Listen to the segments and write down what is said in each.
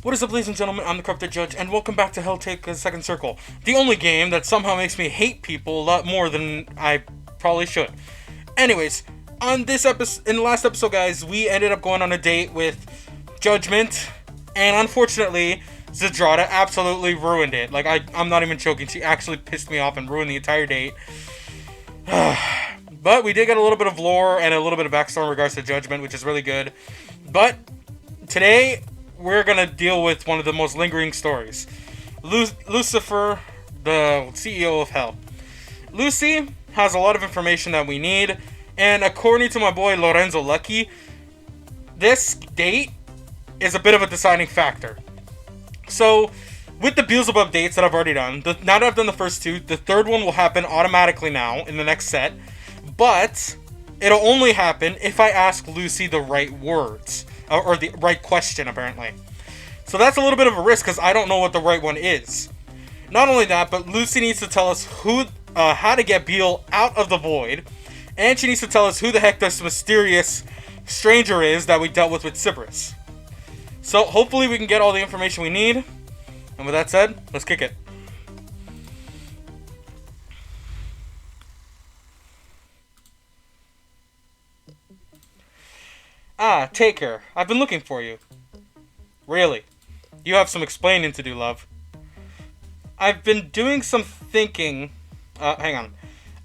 What is up, ladies and gentlemen? I'm the Korrupted Judge, and welcome back to Helltaker Second Circle, the only game that somehow makes me hate people a lot more than I probably should. Anyways, on this episode, in the last episode, guys, we ended up going on a date with Judgment, and unfortunately, Zedrata absolutely ruined it. Like, I'm not even joking, she actually pissed me off and ruined the entire date. But we did get a little bit of lore and a little bit of backstory in regards to Judgment, which is really good. But today, we're gonna deal with one of the most lingering stories. Lucifer, the CEO of Hell. Luci has a lot of information that we need, and according to my boy Lorenzo Lucky, this date is a bit of a deciding factor. So, with the Beelzebub dates that I've already done, now that I've done the first two, the third one will happen automatically now in the next set, but it'll only happen if I ask Luci the right words. Or the right question, apparently. So that's a little bit of a risk, because I don't know what the right one is. Not only that, but Luci needs to tell us how to get Beel out of the void. And she needs to tell us who the heck this mysterious stranger is that we dealt with Cerberus. So hopefully we can get all the information we need. And with that said, let's kick it. Ah, Taker. I've been looking for you. Really? You have some explaining to do, love. I've been doing some thinking... hang on.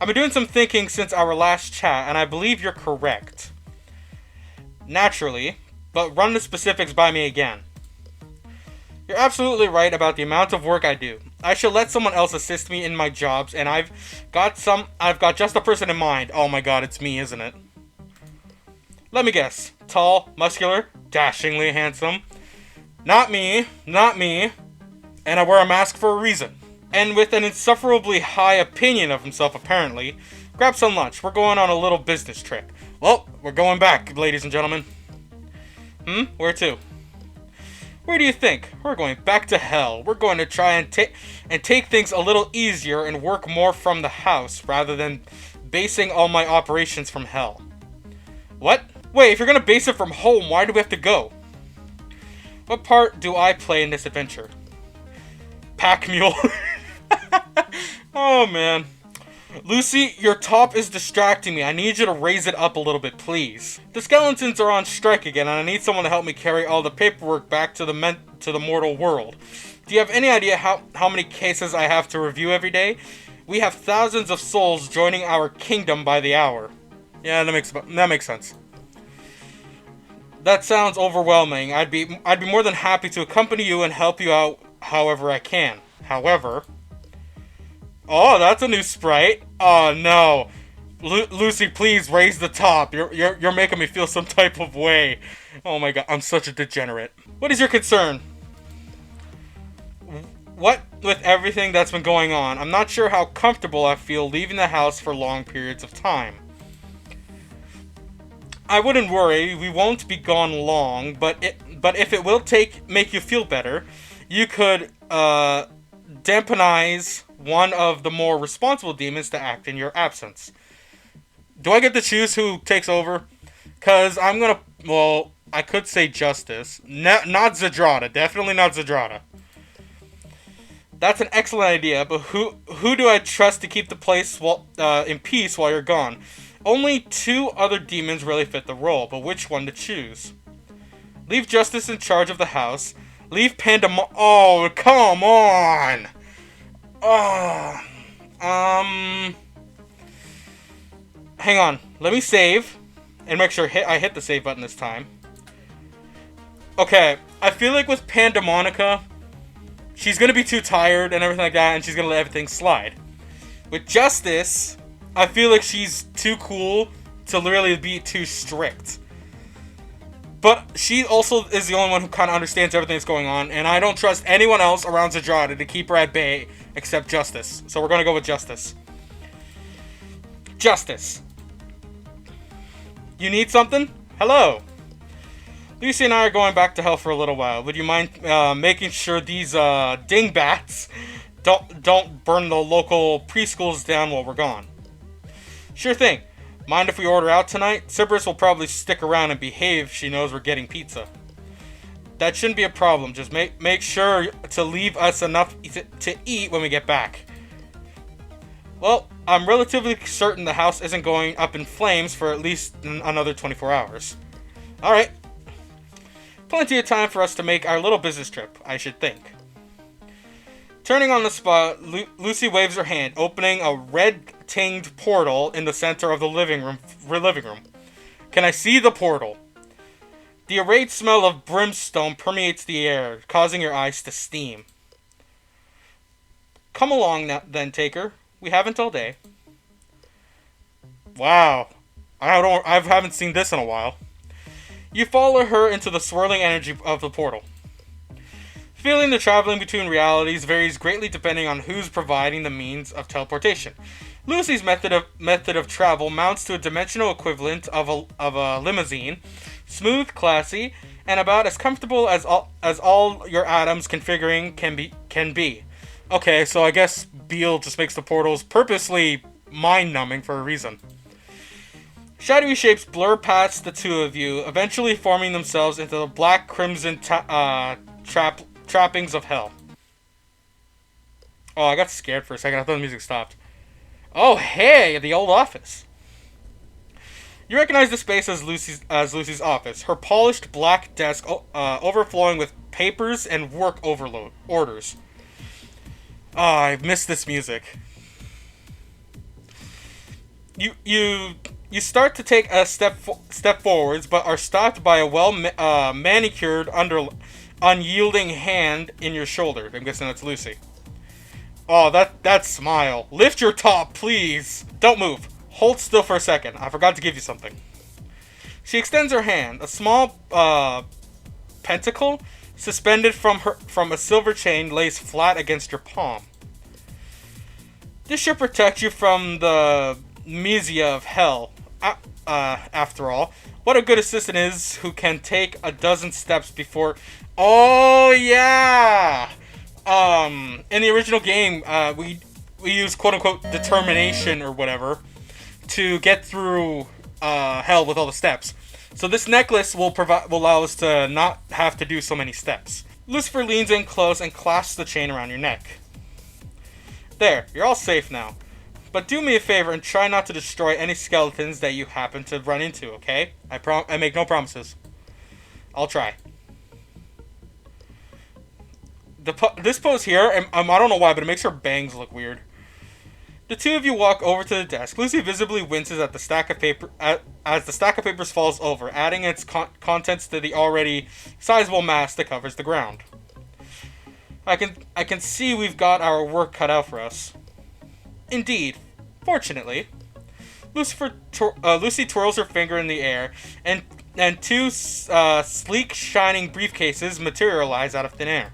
I've been doing some thinking since our last chat, and I believe you're correct. Naturally, but run the specifics by me again. You're absolutely right about the amount of work I do. I should let someone else assist me in my jobs, and I've got just a person in mind. Oh my god, it's me, isn't it? Let me guess. Tall, muscular, dashingly handsome. Not me. And I wear a mask for a reason. And with an insufferably high opinion of himself, apparently. Grab some lunch. We're going on a little business trip. Well, we're going back, ladies and gentlemen. Where to? Where do you think? We're going back to Hell. We're going to try and take things a little easier and work more from the house rather than basing all my operations from Hell. What? Wait, if you're gonna base it from home, why do we have to go? What part do I play in this adventure? Pack mule. Oh, man. Luci, your top is distracting me. I need you to raise it up a little bit, please. The skeletons are on strike again, and I need someone to help me carry all the paperwork back to the mortal world. Do you have any idea how many cases I have to review every day? We have thousands of souls joining our kingdom by the hour. Yeah, that makes sense. That sounds overwhelming. I'd be more than happy to accompany you and help you out however I can. However... Oh, that's a new sprite. Oh, no. Luci, please raise the top. You're making me feel some type of way. Oh my god, I'm such a degenerate. What is your concern? What with everything that's been going on? I'm not sure how comfortable I feel leaving the house for long periods of time. I wouldn't worry, we won't be gone long, but if it will make you feel better, you could dampenize one of the more responsible demons to act in your absence. Do I get to choose who takes over? Because I could say Justice. Not Zedrata, definitely not Zedrata. That's an excellent idea, but who do I trust to keep the place in peace while you're gone? Only two other demons really fit the role, but which one to choose? Leave Justice in charge of the house. Leave Pandemonium... Oh, come on! Oh, hang on. Let me save. And make sure I hit the save button this time. Okay, I feel like with Pandemonica, she's gonna be too tired and everything like that, and she's gonna let everything slide. With Justice... I feel like she's too cool to really be too strict. But she also is the only one who kind of understands everything that's going on, and I don't trust anyone else around Zedrata to keep her at bay except Justice. So we're going to go with Justice. Justice. You need something? Hello. Luci and I are going back to Hell for a little while. Would you mind making sure these dingbats don't burn the local preschools down while we're gone? Sure thing. Mind if we order out tonight? Cerberus will probably stick around and behave if she knows we're getting pizza. That shouldn't be a problem. Just make sure to leave us enough to eat when we get back. Well, I'm relatively certain the house isn't going up in flames for at least another 24 hours. Alright. Plenty of time for us to make our little business trip, I should think. Turning on the spot, Luci waves her hand, opening a red-tinged portal in the center of the living room. Can I see the portal? The irate smell of brimstone permeates the air, causing your eyes to steam. Come along now, then, Taker. We haven't all day. Wow. I haven't seen this in a while. You follow her into the swirling energy of the portal. Feeling the traveling between realities varies greatly depending on who's providing the means of teleportation. Luci's method of travel mounts to a dimensional equivalent of a limousine, smooth, classy, and about as comfortable as all your atoms configuring can be. Okay, so I guess Beale just makes the portals purposely mind-numbing for a reason. Shadowy shapes blur past the two of you, eventually forming themselves into the black crimson trappings of hell. Oh, I got scared for a second. I thought the music stopped. Oh, hey, the old office. You recognize the space as Luci's office. Her polished black desk overflowing with papers and work orders. Oh, I missed this music. You start to take a step forwards, but are stopped by a manicured unyielding hand in your shoulder. I'm guessing that's Luci. Oh, that smile. Lift your top, please. Don't move. Hold still for a second. I forgot to give you something. She extends her hand. A small pentacle suspended from a silver chain lays flat against your palm. This should protect you from the Misia of hell. After all, what a good assistant is who can take a dozen steps before... Oh, yeah! In the original game, we use quote-unquote determination or whatever to get through hell with all the steps. So this necklace will allow us to not have to do so many steps. Lucifer leans in close and clasps the chain around your neck. There, you're all safe now. But do me a favor and try not to destroy any skeletons that you happen to run into, okay? I make no promises. I'll try. This pose here, I don't know why, but it makes her bangs look weird. The two of you walk over to the desk. Luci visibly winces at the stack of paper as the stack of papers falls over, adding its contents to the already sizable mass that covers the ground. I can see we've got our work cut out for us. Indeed. Fortunately. Luci twirls her finger in the air, and two sleek, shining briefcases materialize out of thin air.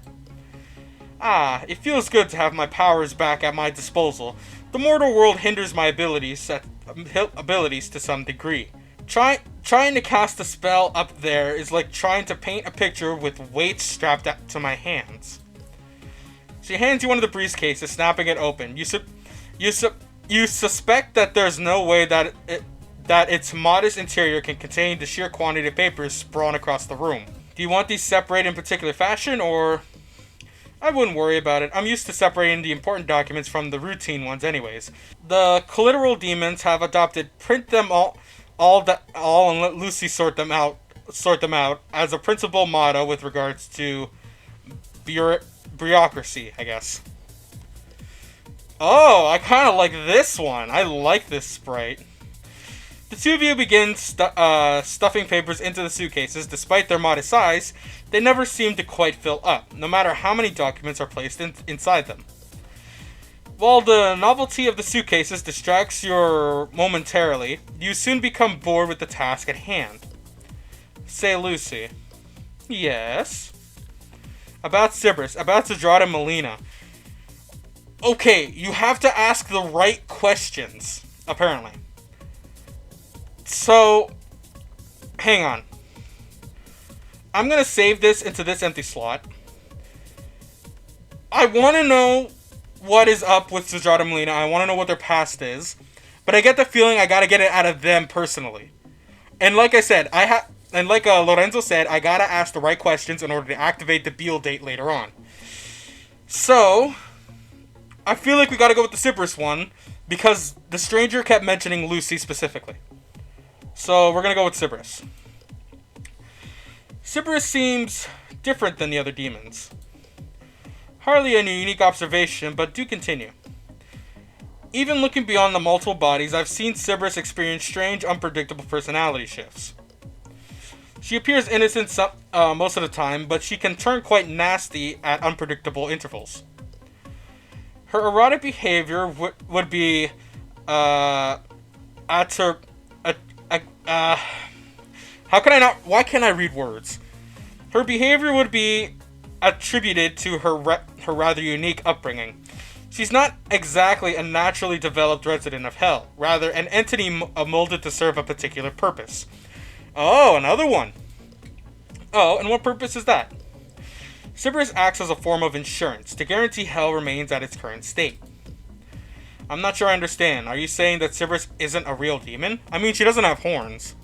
Ah, it feels good to have my powers back at my disposal. The mortal world hinders my abilities to some degree. Trying to cast a spell up there is like trying to paint a picture with weights strapped to my hands. She hands you one of the briefcases, snapping it open. You suspect that there's no way that its modest interior can contain the sheer quantity of papers sprawling across the room. Do you want these separated in particular fashion, or... I wouldn't worry about it. I'm used to separating the important documents from the routine ones anyways. The collateral demons have adopted print them all and let Luci sort them out as a principal motto with regards to bureaucracy, I guess. Oh, I kind of like this one. I like this sprite. The two of you begin stuffing papers into the suitcases. Despite their modest size, they never seem to quite fill up, no matter how many documents are placed inside them. While the novelty of the suitcases distracts you momentarily, you soon become bored with the task at hand. Say, Luci. Yes? About Cerberus, about Zedrata and Melina. Okay, you have to ask the right questions, apparently. So, hang on. I'm going to save this into this empty slot. I want to know what is up with Zedrata and Melina. I want to know what their past is. But I get the feeling I got to get it out of them personally. And like I said, Lorenzo said, I gotta ask the right questions in order to activate the Beal date later on. So, I feel like we gotta go with the Sybaris one, because the stranger kept mentioning Luci specifically. So, we're gonna go with Sybaris. Sybaris seems different than the other demons. Hardly a unique observation, but do continue. Even looking beyond the multiple bodies, I've seen Sybaris experience strange, unpredictable personality shifts. She appears innocent most of the time, but she can turn quite nasty at unpredictable intervals. Her erotic behavior would be, how can why can't I read words? Her behavior would be attributed to her rather unique upbringing. She's not exactly a naturally developed resident of Hell, rather an entity molded to serve a particular purpose. Oh, another one. Oh, and what purpose is that? Sybaris acts as a form of insurance to guarantee Hell remains at its current state. I'm not sure I understand. Are you saying that Sybaris isn't a real demon? I mean, she doesn't have horns.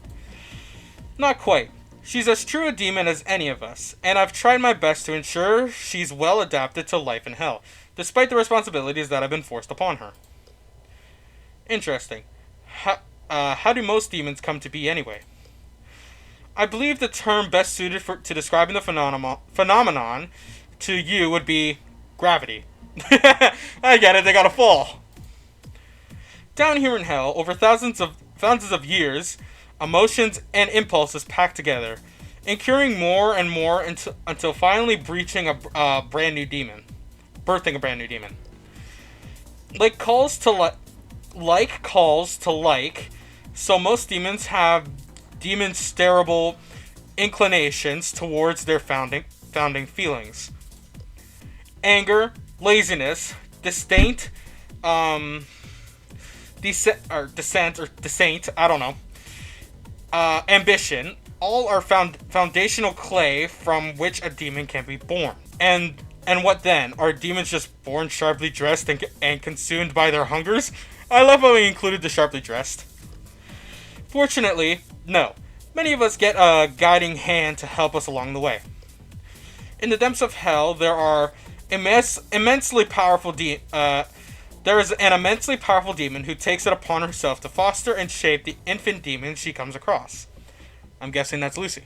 Not quite. She's as true a demon as any of us, and I've tried my best to ensure she's well adapted to life in Hell, despite the responsibilities that have been forced upon her. Interesting. How do most demons come to be anyway? I believe the term best suited to describing the phenomenon to you would be gravity. I get it, they gotta fall. Down here in Hell, over thousands of years, emotions and impulses packed together, incurring more and more until finally birthing a brand new demon. Like calls to like, so most demons have demon-starable inclinations towards their founding feelings. Anger, laziness, disdain, dissent, I don't know, ambition, all are foundational clay from which a demon can be born. And what then? Are demons just born sharply dressed and consumed by their hungers? I love how he included the sharply dressed. Fortunately, no. Many of us get a guiding hand to help us along the way. In the depths of Hell, there are immensely powerful there is an immensely powerful demon who takes it upon herself to foster and shape the infant demons she comes across. I'm guessing that's Luci.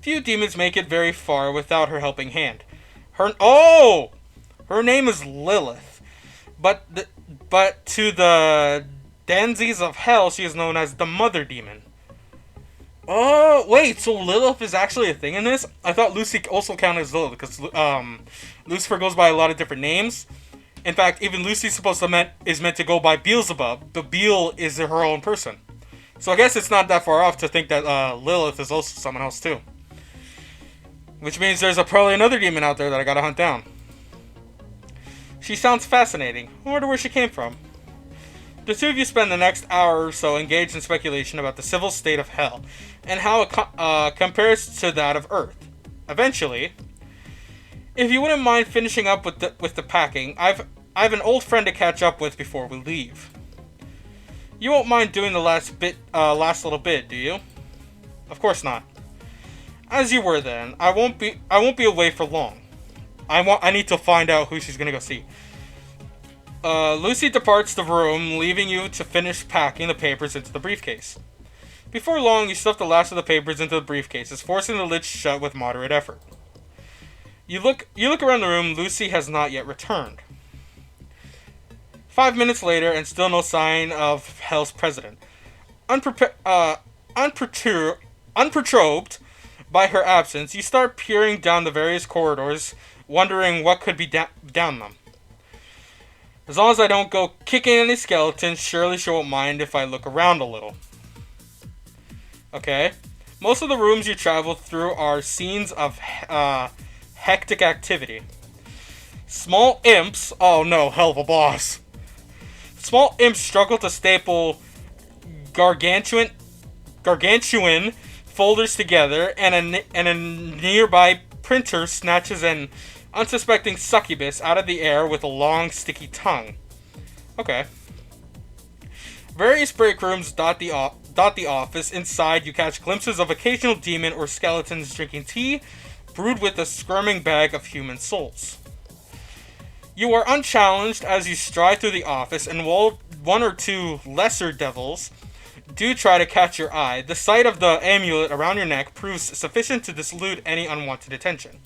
Few demons make it very far without her helping hand. Her name is Lilith, but to the Danzies of Hell, she is known as the Mother Demon. Oh, wait, so Lilith is actually a thing in this? I thought Luci also counted as Lilith, because Lucifer goes by a lot of different names. In fact, even Lucy is meant to go by Beelzebub, but Beel is her own person. So I guess it's not that far off to think that Lilith is also someone else too. Which means there's probably another demon out there that I gotta hunt down. She sounds fascinating. I wonder where she came from. The two of you spend the next hour or so engaged in speculation about the civil state of Hell, and how it compares to that of Earth. Eventually, if you wouldn't mind finishing up with the packing, I've an old friend to catch up with before we leave. You won't mind doing the last little bit, do you? Of course not. As you were then, I won't be away for long. I need to find out who she's gonna go see. Lucy departs the room, leaving you to finish packing the papers into the briefcase. Before long, you stuff the last of the papers into the briefcases, forcing the lid shut with moderate effort. You look around the room. Lucy has not yet returned. 5 minutes later, and still no sign of Hell's president. Unperturbed by her absence, you start peering down the various corridors, wondering what could be down them. As long as I don't go kicking any skeletons, surely she won't mind if I look around a little. Okay. Most of the rooms you travel through are scenes of hectic activity. Small imps... Oh no, hell of a boss. Small imps struggle to staple gargantuan folders together, and a nearby printer snatches an unsuspecting succubus out of the air with a long, sticky tongue. Okay. Various break rooms dot dot the office. Inside, you catch glimpses of occasional demon or skeletons drinking tea, brewed with a squirming bag of human souls. You are unchallenged as you stride through the office, and while one or two lesser devils do try to catch your eye, the sight of the amulet around your neck proves sufficient to dissuade any unwanted attention.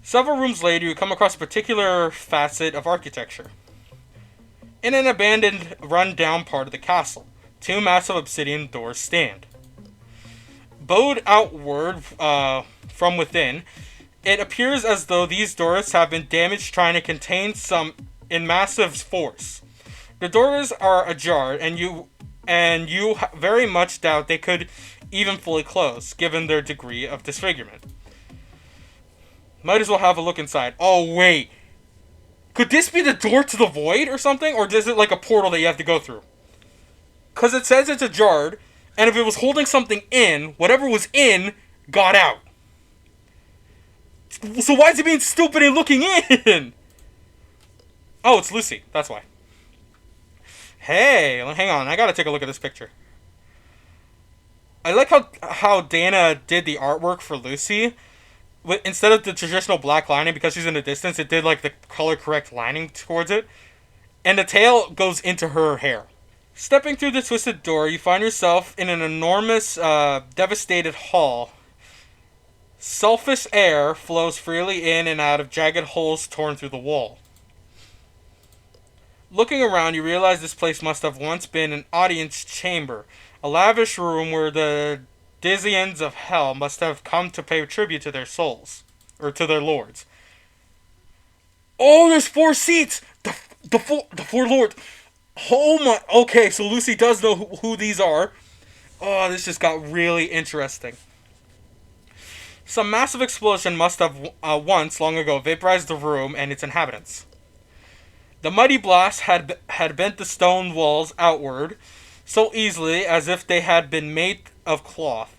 Several rooms later, you come across a particular facet of architecture. In an abandoned, run-down part of the castle, two massive obsidian doors stand. Bowed outward from within, it appears as though these doors have been damaged trying to contain some in massive force. The doors are ajar, and you very much doubt they could even fully close, given their degree of disfigurement. Might as well have a look inside. Oh, wait. Could this be the door to the void or something? Or is it like a portal that you have to go through? Because it says it's ajar, and if it was holding something in, whatever was in got out. So why is he being stupid and looking in? Oh, it's Luci. That's why. Hey, hang on. I gotta take a look at this picture. I like how Dana did the artwork for Luci. Instead of the traditional black lining, because she's in the distance, it did like the color correct lining towards it. And the tail goes into her hair. Stepping through the twisted door, you find yourself in an enormous, devastated hall. Selfish air flows freely in and out of jagged holes torn through the wall. Looking around, you realize this place must have once been an audience chamber, a lavish room where the Dizians of hell must have come to pay tribute to their souls, or to their lords. Oh, there's 4 seats! The four lords! Oh my... Okay, so Luci does know who these are. Oh, this just got really interesting. Some massive explosion must have once, long ago, vaporized the room and its inhabitants. The mighty blast had bent the stone walls outward so easily as if they had been made of cloth,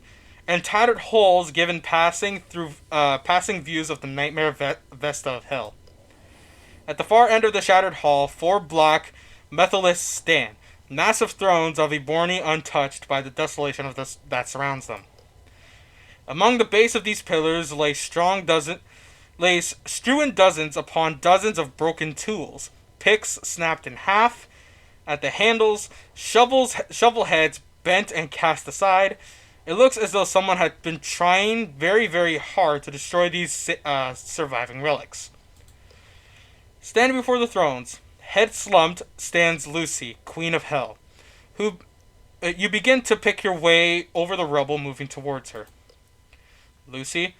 and tattered holes given passing views of the nightmare vesta of hell. At the far end of the shattered hall, 4 black methylisks stand, massive thrones of Eborni untouched by the desolation that surrounds them. Among the base of these pillars lay strewn dozens upon dozens of broken tools, picks snapped in half at the handles, shovel heads bent and cast aside. It looks as though someone had been trying very, very hard to destroy these surviving relics. Standing before the thrones, head slumped, stands Luci, Queen of Hell, who you begin to pick your way over the rubble, moving towards her. Luci,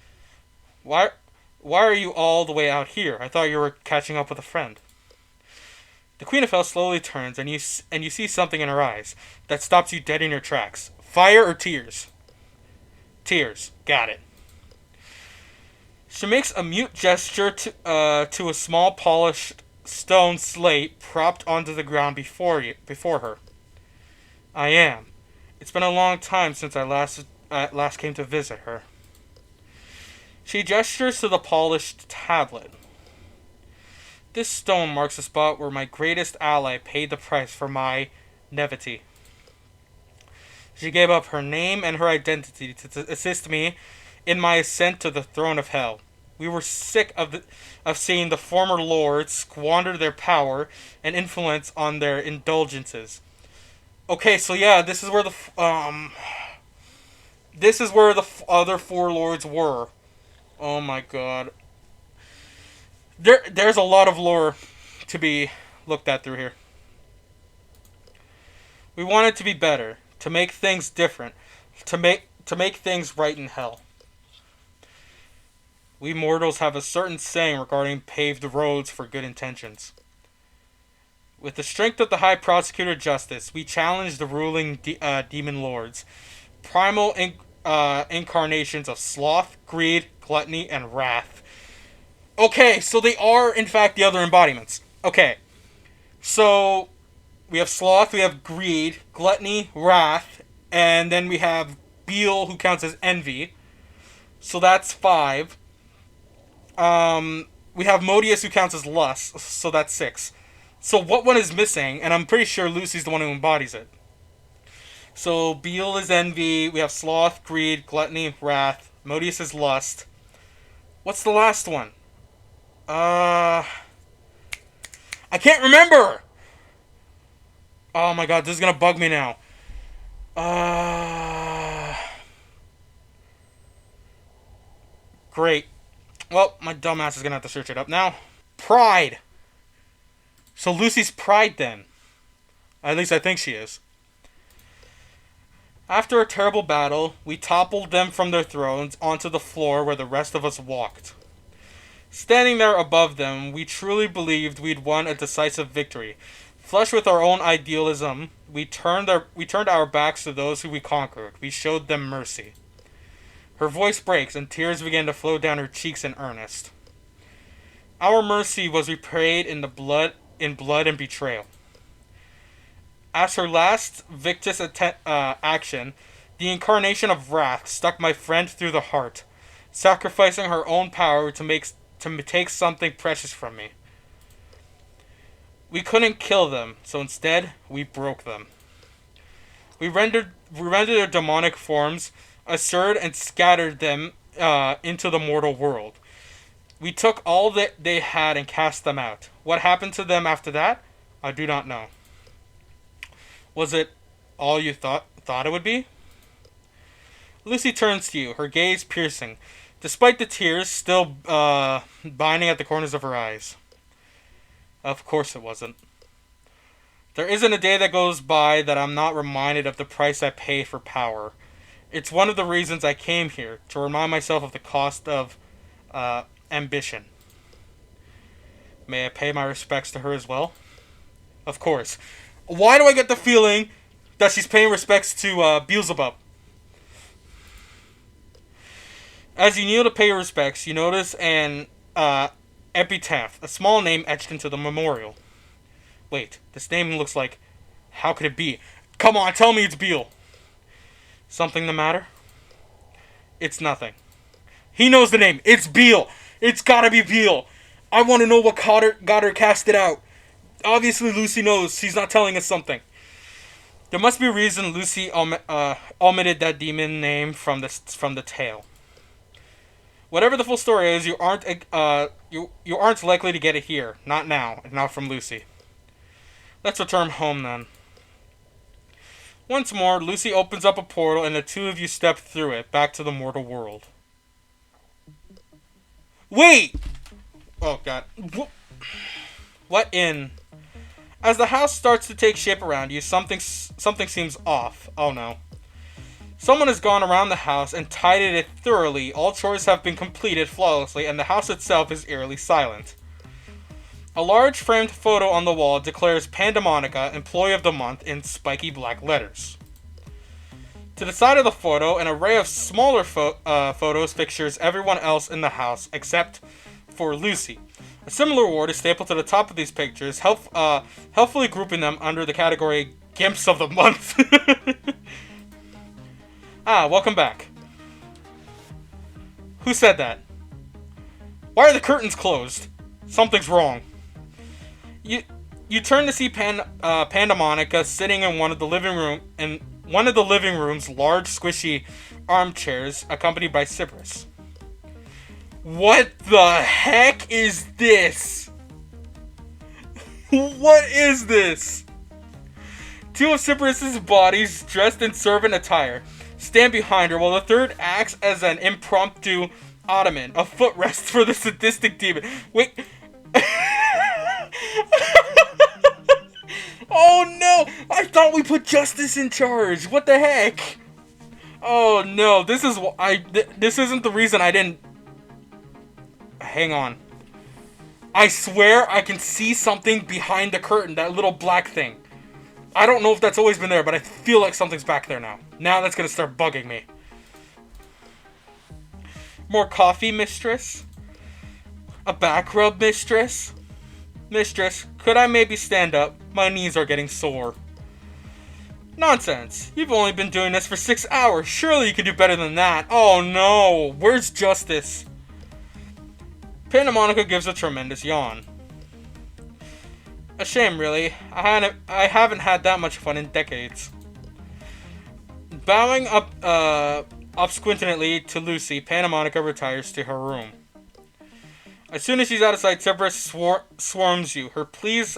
why are you all the way out here? I thought you were catching up with a friend. The Queen of Hell slowly turns, and you see something in her eyes that stops you dead in your tracks. Fire or tears? Tears. Got it. She makes a mute gesture to a small polished stone slate propped onto the ground before her. I am. It's been a long time since I last came to visit her. She gestures to the polished tablet. This stone marks the spot where my greatest ally paid the price for my naivety. She gave up her name and her identity to assist me in my ascent to the throne of hell. We were sick of seeing the former lords squander their power and influence on their indulgences. Okay, so yeah, this is where the other 4 lords were. Oh my god. There's a lot of lore to be looked at through here. We want it to be better, to make things different, to make things right in hell. We mortals have a certain saying regarding paved roads for good intentions. With the strength of the High Prosecutor of Justice, we challenge the ruling demon lords, primal incarnations of sloth, greed, gluttony, and wrath. Okay, so they are, in fact, the other embodiments. Okay, so we have sloth, we have greed, gluttony, wrath, and then we have Beal, who counts as envy. So that's 5. We have Modius, who counts as lust, so that's 6. So what one is missing, and I'm pretty sure Luci's the one who embodies it. So Beal is envy. We have sloth, greed, gluttony, wrath. Modius is lust. What's the last one? I can't remember. Oh my god, this is gonna bug me now. Great. Well, my dumbass is gonna have to search it up now. Pride. So Lucy's pride then. At least I think she is. After a terrible battle, we toppled them from their thrones onto the floor where the rest of us walked. Standing there above them, we truly believed we'd won a decisive victory. Flushed with our own idealism, we turned our backs to those who we conquered. We showed them mercy. Her voice breaks, and tears begin to flow down her cheeks in earnest. Our mercy was repaid in blood and betrayal. As her last victorious action, the incarnation of wrath struck my friend through the heart, sacrificing her own power to take something precious from me. We couldn't kill them, so instead we broke them. We rendered their demonic forms, assured and scattered them into the mortal world. We took all that they had and cast them out. What happened to them after that? I do not know. Was it all you thought it would be? Lucy turns to you, her gaze piercing, despite the tears still binding at the corners of her eyes. Of course it wasn't. There isn't a day that goes by that I'm not reminded of the price I pay for power. It's one of the reasons I came here, to remind myself of the cost of ambition. May I pay my respects to her as well? Of course. Why do I get the feeling that she's paying respects to Beelzebub? As you kneel to pay your respects, you notice an epitaph, a small name etched into the memorial. Wait, this name looks like... How could it be? Come on, tell me it's Beal. Something the matter? It's nothing. He knows the name. It's Beal. It's gotta be Beal. I want to know what got her casted out. Obviously, Lucy knows. She's not telling us something. There must be a reason Lucy omitted that demon name from the tale. Whatever the full story is, you aren't likely to get it here. Not now, and not from Lucy. Let's return home then. Once more, Lucy opens up a portal, and the two of you step through it, back to the mortal world. Wait! Oh god. What in? As the house starts to take shape around you, something seems off. Oh no. Someone has gone around the house and tidied it thoroughly. All chores have been completed flawlessly, and the house itself is eerily silent. A large framed photo on the wall declares Pandemonica, Employee of the Month, in spiky black letters. To the side of the photo, an array of smaller photos pictures everyone else in the house, except for Lucy. A similar award is stapled to the top of these pictures, helpfully grouping them under the category Gimps of the Month. Welcome back. Who said that? Why are the curtains closed? Something's wrong. You turn to see Pandemonica sitting in one of the living room's large squishy armchairs, accompanied by Cyprus. What the heck is this? What is this? Two of Cyprus's bodies, dressed in servant attire, stand behind her, while the third acts as an impromptu ottoman, a footrest for the sadistic demon. Wait. Oh no! I thought we put Justice in charge. What the heck? Oh no! This isn't the reason I didn't. Hang on. I swear I can see something behind the curtain, that little black thing. I don't know if that's always been there, but I feel like something's back there now. Now that's gonna start bugging me. More coffee, mistress? A back rub, mistress? Mistress, could I maybe stand up? My knees are getting sore. Nonsense. You've only been doing this for 6 hours. Surely you could do better than that. Oh no. Where's Justice? Pandemonica gives a tremendous yawn. A shame, really. I haven't had that much fun in decades. Bowing up obstinately to Luci, Pannamonica retires to her room. As soon as she's out of sight, Cerberus swarms you. Her pleas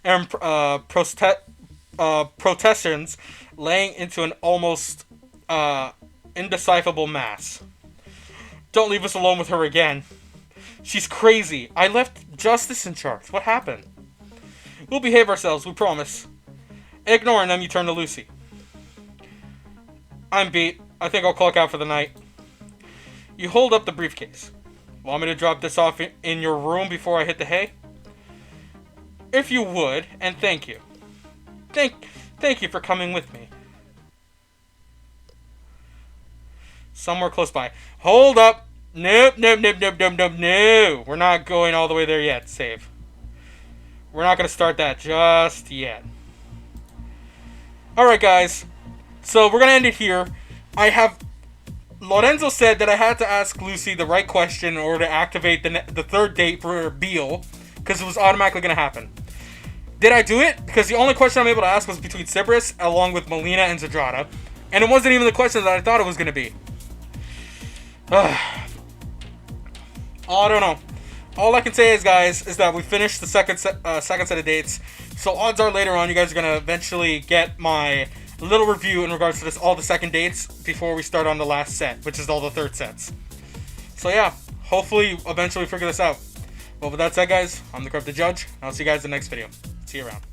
and protestations laying into an almost indecipherable mass. Don't leave us alone with her again. She's crazy. I left Justice in charge. What happened? We'll behave ourselves, we promise. Ignoring them, you turn to Luci. I'm beat. I think I'll clock out for the night. You hold up the briefcase. Want me to drop this off in your room before I hit the hay? If you would, and thank you. Thank you for coming with me. Somewhere close by. Hold up! Nope. No. We're not going all the way there yet, save. We're not going to start that just yet. Alright, guys. So, we're going to end it here. Lorenzo said that I had to ask Luci the right question in order to activate the third date for Beale, because it was automatically going to happen. Did I do it? Because the only question I'm able to ask was between Cerberus, along with Melina and Zadrada, and it wasn't even the question that I thought it was going to be. I don't know. All I can say is, guys, is that we finished the second set of dates, so odds are later on you guys are going to eventually get my little review in regards to all the second dates before we start on the last set, which is all the third sets. So yeah, hopefully eventually figure this out. Well, with that said, guys, I'm the Korrupted Judge, and I'll see you guys in the next video. See you around.